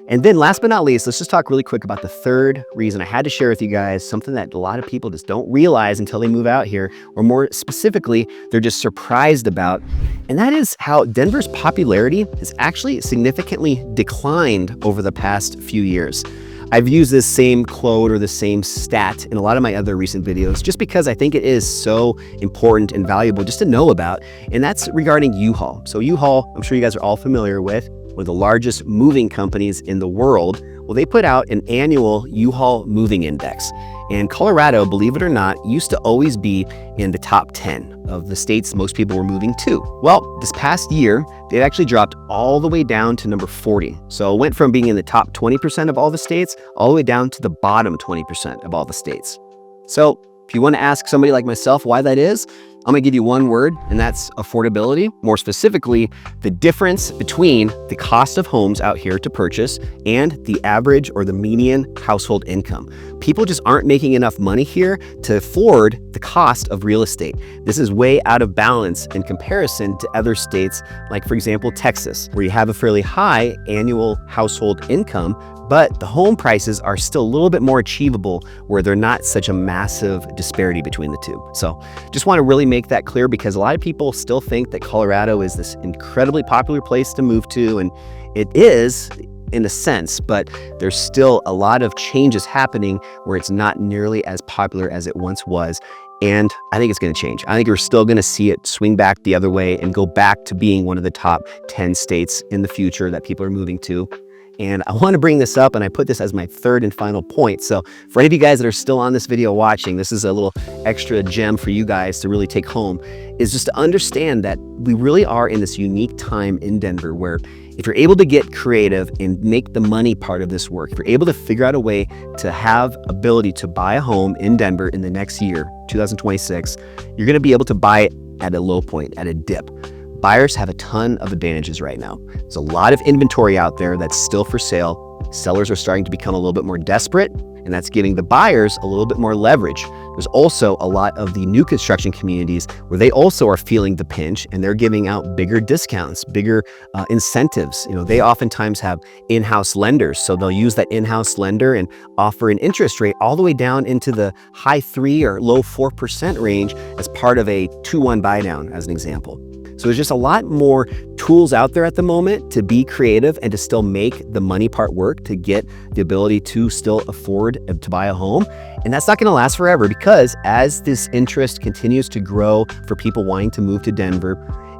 And then last but not least, let's just talk really quick about the third reason I had to share with you guys, something that a lot of people just don't realize until they move out here, or more specifically, they're just surprised about. And that is how Denver's popularity has actually significantly declined over the past few years. I've used this same quote or the same stat in a lot of my other recent videos just because I think it is so important and valuable just to know about, and that's regarding U-Haul. So U-Haul, I'm sure you guys are all familiar with, one of the largest moving companies in the world. Well, they put out an annual U-Haul moving index. And Colorado, believe it or not, used to always be in the top 10 of the states most people were moving to. Well, this past year, they've actually dropped all the way down to number 40. So it went from being in the top 20% of all the states, all the way down to the bottom 20% of all the states. So if you want to ask somebody like myself why that is, I'm gonna give you one word, and that's affordability. More specifically, the difference between the cost of homes out here to purchase and the average or the median household income. People just aren't making enough money here to afford the cost of real estate. This is way out of balance in comparison to other states, like for example, Texas, where you have a fairly high annual household income, but the home prices are still a little bit more achievable where they're not such a massive disparity between the two. So just want to really make that clear because a lot of people still think that Colorado is this incredibly popular place to move to, and it is in a sense, but there's still a lot of changes happening where it's not nearly as popular as it once was. And I think it's going to change. I think we're still going to see it swing back the other way and go back to being one of the top 10 states in the future that people are moving to. And I want to bring this up, and I put this as my third and final point. So for any of you guys that are still on this video watching, this is a little extra gem for you guys to really take home, is just to understand that we really are in this unique time in Denver where if you're able to get creative and make the money part of this work, if you're able to figure out a way to have ability to buy a home in Denver in the next year, 2026, you're going to be able to buy it at a low point, at a dip. Buyers have a ton of advantages right now. There's a lot of inventory out there that's still for sale. Sellers are starting to become a little bit more desperate, and that's giving the buyers a little bit more leverage. There's also a lot of the new construction communities where they also are feeling the pinch, and they're giving out bigger discounts, bigger incentives. You know, they oftentimes have in-house lenders, so they'll use that in-house lender and offer an interest rate all the way down into the high 3 or low 4% range as part of a 2-1 buy down, as an example. So there's just a lot more tools out there at the moment to be creative and to still make the money part work, to get the ability to still afford to buy a home. And that's not going to last forever because as this interest continues to grow for people wanting to move to Denver,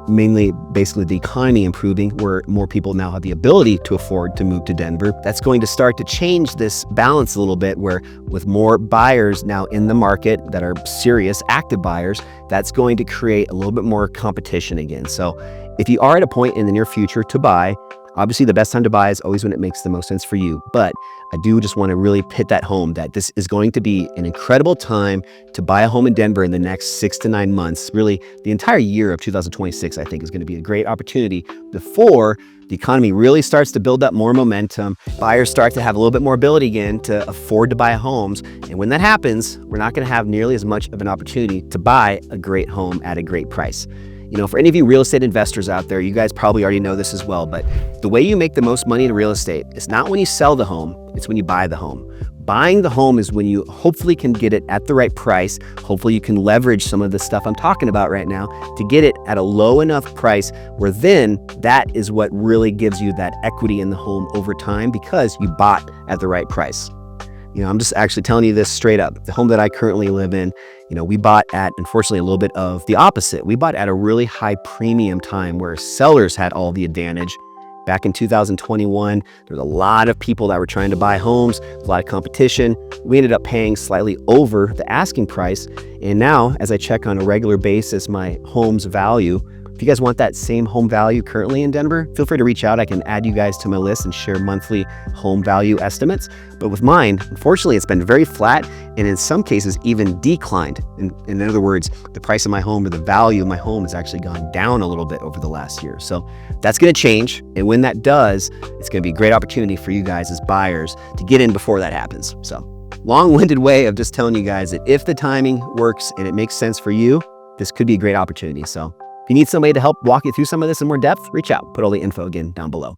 mainly basically the economy improving where more people now have the ability to afford to move to Denver, that's going to start to change this balance a little bit where with more buyers now in the market that are serious, active buyers, that's going to create a little bit more competition again. So if you are at a point in the near future to buy, obviously the best time to buy is always when it makes the most sense for you. But I do just want to really hit that home that this is going to be an incredible time to buy a home in Denver in the next 6 to 9 months. Really, the entire year of 2026, I think, is going to be a great opportunity before the economy really starts to build up more momentum. Buyers start to have a little bit more ability again to afford to buy homes. And when that happens, we're not going to have nearly as much of an opportunity to buy a great home at a great price. You know, for any of you real estate investors out there, you guys probably already know this as well, but the way you make the most money in real estate is not when you sell the home, it's when you buy the home. Buying the home is when you hopefully can get it at the right price. Hopefully you can leverage some of the stuff I'm talking about right now to get it at a low enough price where then that is what really gives you that equity in the home over time because you bought at the right price. You know, I'm just actually telling you this straight up. The home that I currently live in, you know, we bought at, unfortunately, a little bit of the opposite. We bought at a really high premium time where sellers had all the advantage. Back in 2021, there was a lot of people that were trying to buy homes, a lot of competition. We ended up paying slightly over the asking price. And now, as I check on a regular basis, my home's value, if you guys want that same home value currently in Denver, feel free to reach out. I can add you guys to my list and share monthly home value estimates. But with mine, unfortunately, it's been very flat and in some cases even declined. In other words, the price of my home or the value of my home has actually gone down a little bit over the last year. So that's going to change. And when that does, it's going to be a great opportunity for you guys as buyers to get in before that happens. So long-winded way of just telling you guys that if the timing works and it makes sense for you, this could be a great opportunity. So if you need somebody to help walk you through some of this in more depth, reach out. Put all the info again down below.